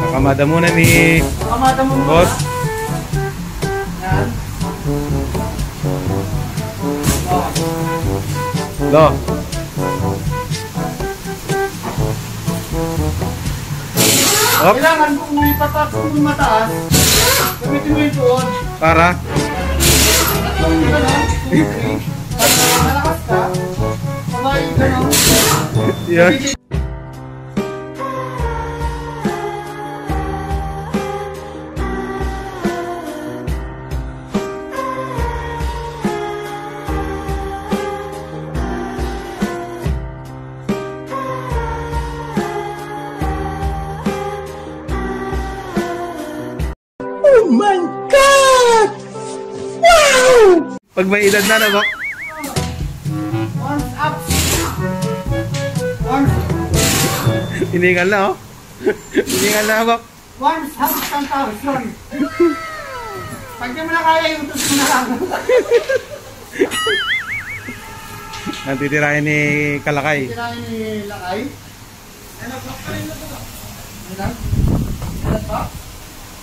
Nakamada muna ni boss. Lo. Kailangan kung may patak kung mataas, gamitin mo yung tuon. Para? Malakas ka, sabay gano'n. Yan. Oh my God! Wow! Pag may edad na ba? Once up. Once. Hiningal na oh. Hiningal na ba? Once up 10,000. Pag di mo na kaya, utos mo na lang. Natitirahin ni Kalakay. Tirahin ni Lakay. Ano ba? Ano? Ano ba?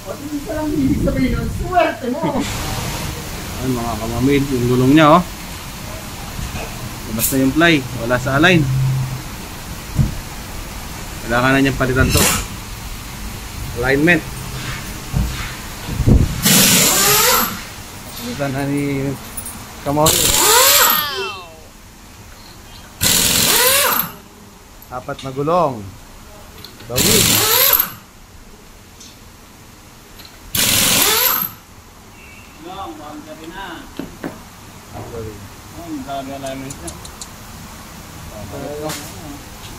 O, hindi ka lang ibig sabihin nun. Swerte mo. Ayan mga kamamid, yung gulong niya oh. Labas na yung ply, wala sa align. Kailangan na niyang palitan to. Alignment. Palitan na ni Kamori. Apat na gulong. Bawid.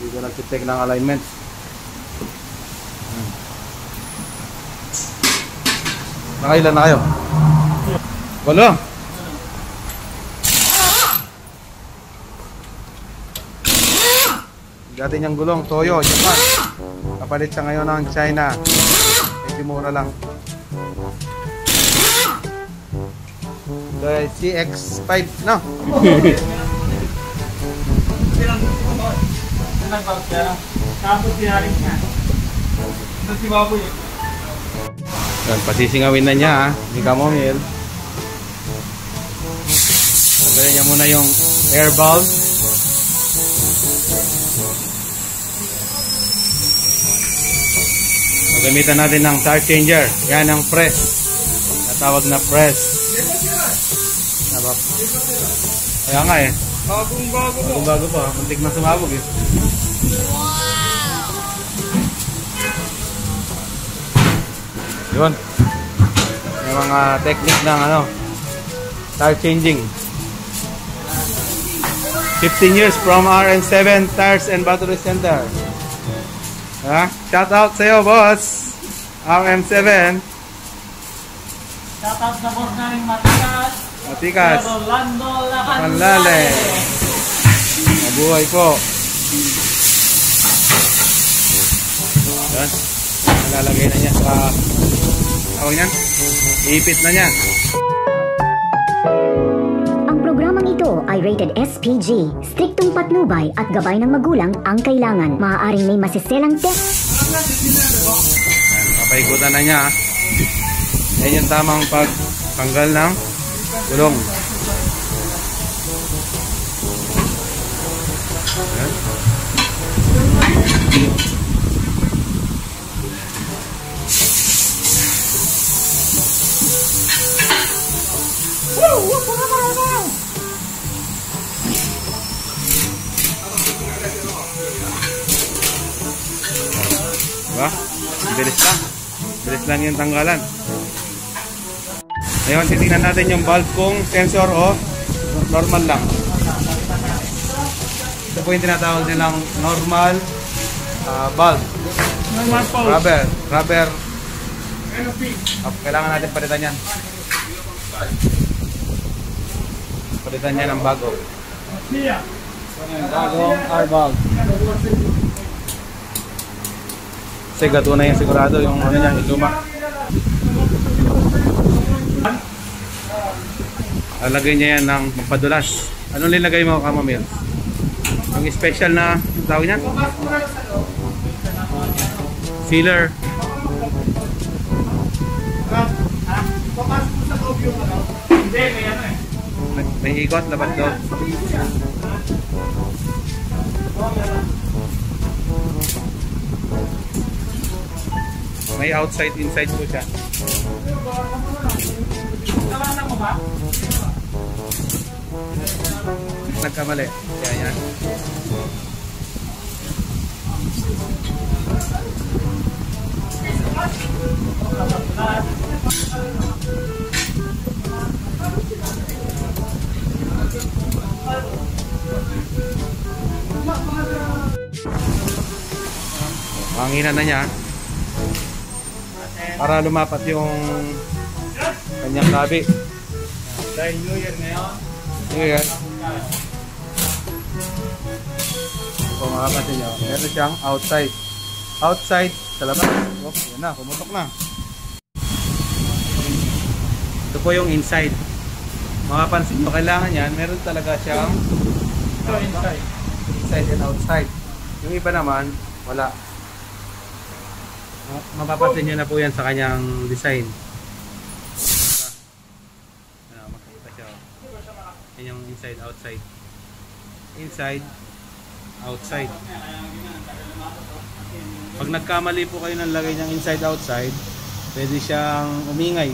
Hindi ko nag-check ng alignment. Nakailan na kayo? Walo. Dati niyang gulong, Toyo, Japan. Kapalit siya ngayon ng China. Medyo mura lang. The CX-5, no? Yan, pasisingawin na niya, ha? Ni Kamomil. Tanggalin niya muna yung air valve. Gamitan natin ng tire changer. Yan ang press. Natawag na press. Kaya nga eh. Bagong-bago pa. Muntik na sumabog eh. Yun. Yung mga technique ng ano, tire changing. 15 years from RM7 Tires and Battery Center. Ha? Shout out sa'yo, boss. RM7. Shout out sa boss namin Matikas. Matikas. Rolando Lacanlale. Mabuhay po. Yan. Nalalagay na niya sa tawag niyan. Iipit na niya. Ang programang ito ay rated SPG. Striktong patnubay at gabay ng magulang ang kailangan. Maaaring may masiselang Papaikutan na niya. Yan yung tamang pagtanggal ng gulong. Yan. Diba? Bilis lang. Bilis lang yung tanggalan. Ngayon, titingnan natin yung valve kung sensor o normal lang. Ito po yung tinatawag nilang normal valve. Normal pole. Rubber. Kailangan natin palitan yan. Palitan yan ng bago. Bagong R-valve. Kasi gato na yung sigurado yung ano niya, yung luma. Lalagay niya yan ng mapadulas. Anong nilagay mo, Kamomil? Yung special na tawag niyan? Papasok mo na lang sa loob. Sealer. Papasok mo sa loob yung ano. Hindi, may ano eh. May ikot, labas daw. Sabihin ko yan. May outside, inside po siya. Tawanan mo ba? Nagkamali. Kaya yan. Hanginan na niya para lumapat yung kanyang labi. Dahil New Year ngayon. Ayan. Kung makapansin nyo, meron siyang outside. Outside sa labas. Oh, yan na, pumutok na. Ito po yung inside. Makapansin nyo, kailangan yan, meron talaga siyang Inside. inside and outside. Yung iba naman, wala. Mapapansin nyo na po yan sa kanyang design. Makikita siya. Yan yung inside, outside. Inside, outside. Pag nagkamali po kayo ng lagay niyang inside, outside, pwede siyang umingay.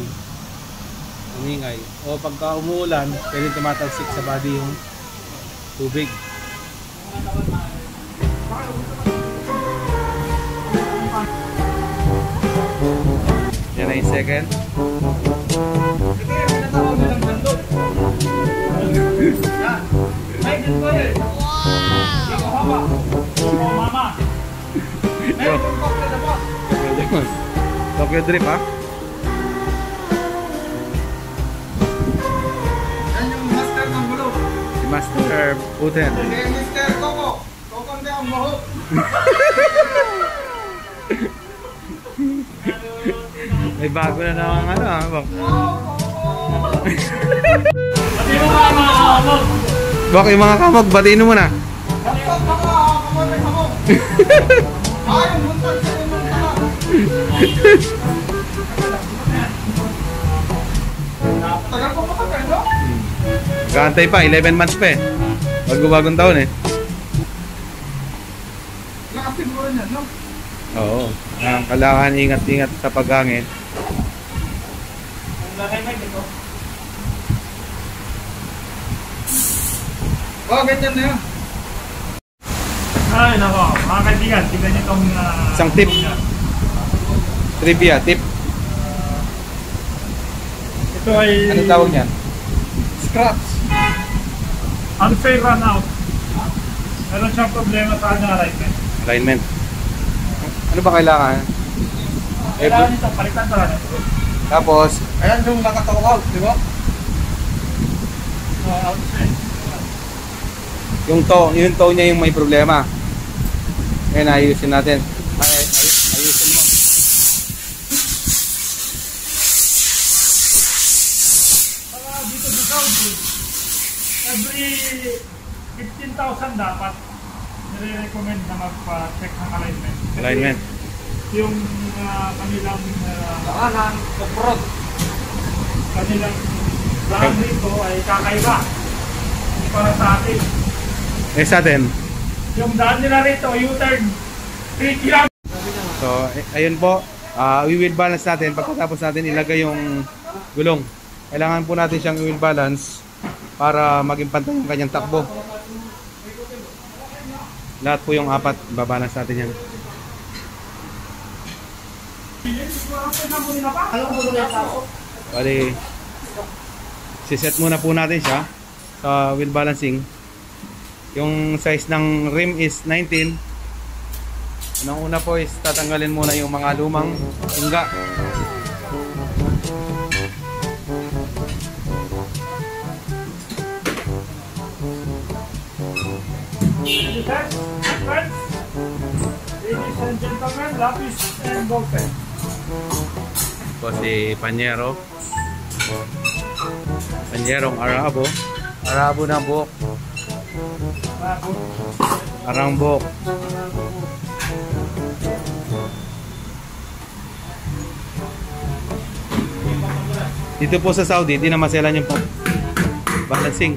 O pagka umuulan, pwede tumatalsik sa body yung tubig. Yan na yung second. Tokyo Drift ha? Yan yung master ng gulo. Si Master Putin. Kaya Mr. Coco. Coco hindi ang mahok. May bago na naman ano ha? Pati mo mga kamog. Baka yung mga kamog, batiin mo na. Bakit mga kamog may kamog? Ay, muntag sa inyong kamog. Tagal ko matagal, no? Gantay pa, 11 months pa eh. Bago-bagong taon eh. Nakasiguro niyan, no? Oo. Kailangan ingat-ingat sa paghangin. Ang laki may dito. Oh, ganyan na yun. Ay, nako. Mga kaibigan, tignan niyo itong... Isang tip. Trivia, tip. Ito ay... Anong tawag niyan? Scratch. Unfair run out. Meron siyang problema sa kanyang alignment. Alignment. Ano ba kailangan? Kailangan nito, palitan sa kanya. Tapos, Ayan yung nakatawaw, di ba? Outside. yung toe niya yung may problema. Ngayon, ayusin natin. Ayusin mo. Para dito sa Saudi, every 15,000 dapat nire-recommend na magpa-check ng alignment. Kasi Alignment. yung kanilang Daanan, kaprod. kanilang daan dito ay kakaiba. Hindi para sa atin. Eh sa atin. Yung daan nila rito, U-turn, 3 km. So, ayun po. I-wheel balance natin. Pagkatapos natin ilagay yung gulong. Kailangan po natin siyang i-wheel balance para maging pantay yung kanyang takbo. Lahat po yung apat, babalance natin yan. Bali, siset muna po natin siya sa wheel balancing. Yung size ng rim is 19. Unang una po is tatanggalin muna yung mga lumang ingga. Ladies and gentlemen, lapis and ballpen. Po si Panyero. Panyerong Arabo. Arabo na buhok. Arambok. Dito po sa Saudi, di na maselan yung balancing.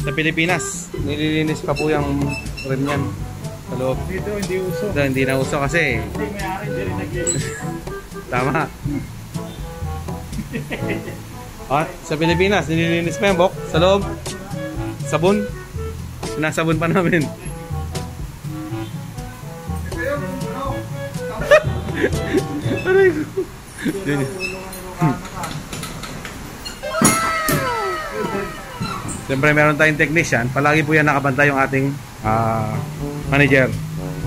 Sa Pilipinas, nililinis pa po yung rim yan sa loob. Dito hindi uso. Dito, hindi na uso kasi. Hindi may-ari, hindi rin naglilinis. Tama. At sa Pilipinas, nililinis pa yung bok sa loob. Sabon. Sinasabon pa namin. Aray ko. Siyempre meron tayong technician. Palagi po yan nakabantay yung ating manager.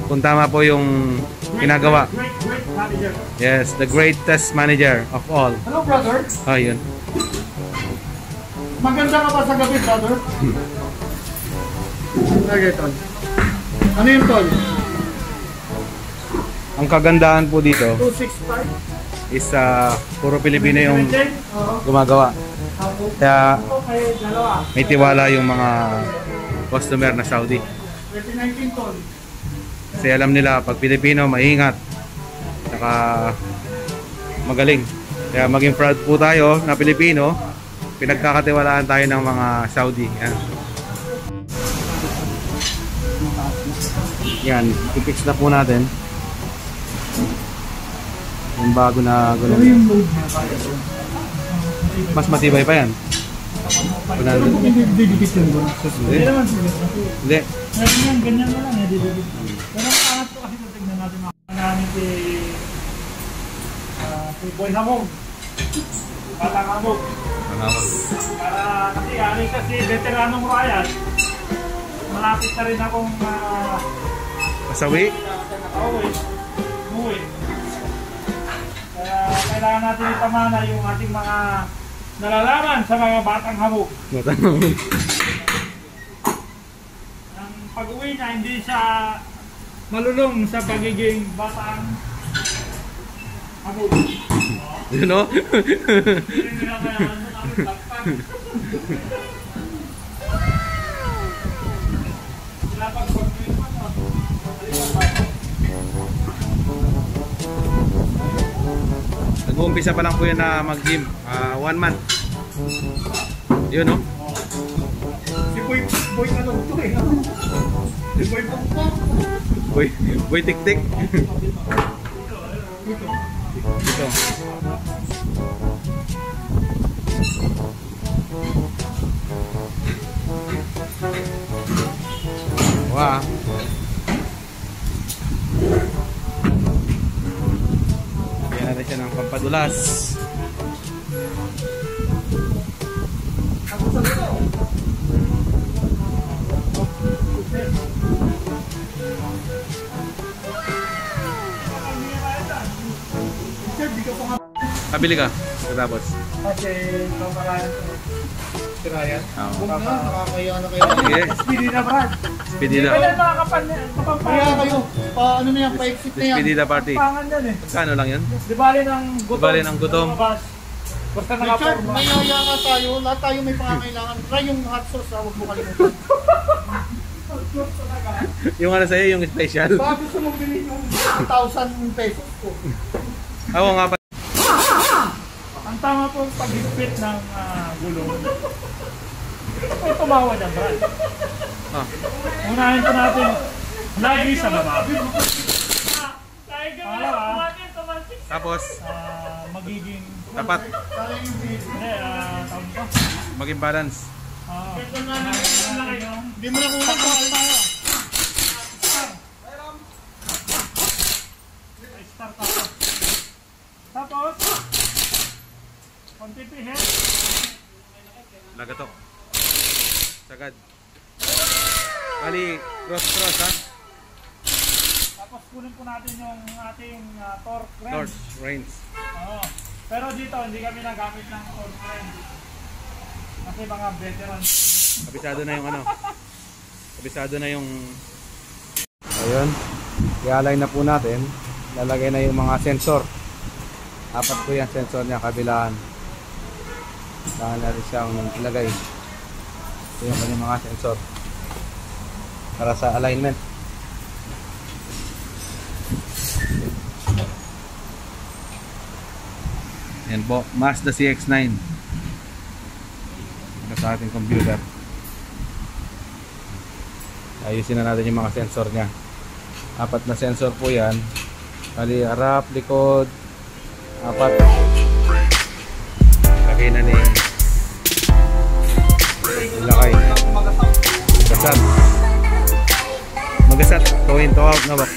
Kung tama po yung ginagawa. Great manager. Yes, the greatest manager of all. Hello, brother. Oh, yun. Maganda ka ba sa gabi, brother? Okay, Tol. Ano yun, Tol? Ang kagandahan po dito 265? is puro Pilipino yung Oo. gumagawa. Kaya Okay, dalawa. may tiwala yung mga customer na Saudi. 2019, Tol. Kasi alam nila pag Pilipino, maingat. Saka magaling. Kaya maging proud po tayo na Pilipino. Pinagkakatiwalaan tayo ng mga Saudi. Yan. Yan, i-fix na po natin. Yung bago na gulong. yung load niya? Mas matibay pa yan. Pero kung hindi didikit yung load. Hindi. naman sila. Hindi. Meron yan, ganyan na lang. Pero ang angat ko kasi tignan natin mga namin si Boy Hamog. Batang Hamog. Para kasi ani kasi veteranong Ryan. Malapit na rin akong Pasawi. umuwi. Kaya kailangan natin itamana yung ating mga nalalaman sa mga batang hamog. Ang pag-uwi niya, hindi siya malulong sa pagiging batang hamog. You know? Hindi nila kaya namin takpan. Sila pag-pag-uwi pa, Nag-uumpisa pa lang po yan na mag-gym. 1 month. Yun, no? Si Boy ano to eh. Si Boy Pongpong. Boy tik-tik. Dito. Wah. Yan natin siya ng pampadulas. Ako sa dito. Sir, di ka pa nga Pabili ka. Tapos. kasi ito marami si Ryan. huwag na, nakakaya na kayo. Sige. Speedy na Brad. Speedy na. Kailan mga Kaya kapampangan? kayo, ano na yan, pa-exit na yan. Speedy na party. Kapampangan yan eh. Kano lang yun? Di bali ng gutom. Di bali ng gutom. Lumabas. Basta Richard, nakaporma. may yaya nga tayo, lahat tayo may pangangailangan. Try yung hot sauce, huwag mo kalimutan. Yung ano sa'yo, yung special. Baka gusto mong bilhin yung 1,000 pesos ko. Oo nga pa. Ang tama po paghigpit ng gulong. May tumawa dyan, Brad. Ah. Unahin po natin lagi sa baba. Pangalawa, Tapos, magiging dapat Kaya yung bilhin. hindi, tawag ko. maging balance. Hindi mo na kulang kung tayo. Start ako. Tapos, konti pihit. Lagatok. Sagad. Bali, cross ha? Tapos kunin po natin yung ating torque wrench. Torch, reins. Oo. Pero dito, hindi kami nagamit ng torque wrench. Kasi mga veterans. Kabisado na yung ano. Kabisado na yung... Ayun. I-align na po natin. Lalagay na yung mga sensor. Apat po yung sensor niya, kabilaan. Saan natin siyang ilagay. Ito yung kanyang mga sensor. para sa alignment. Yan po, Mazda CX-9 sa ating computer. Ayusin na natin yung mga sensor nya. 4 na sensor po yan. Kali harap, likod, 4. Lagay na ni lakay. Magasat. Tuwin to out na ba?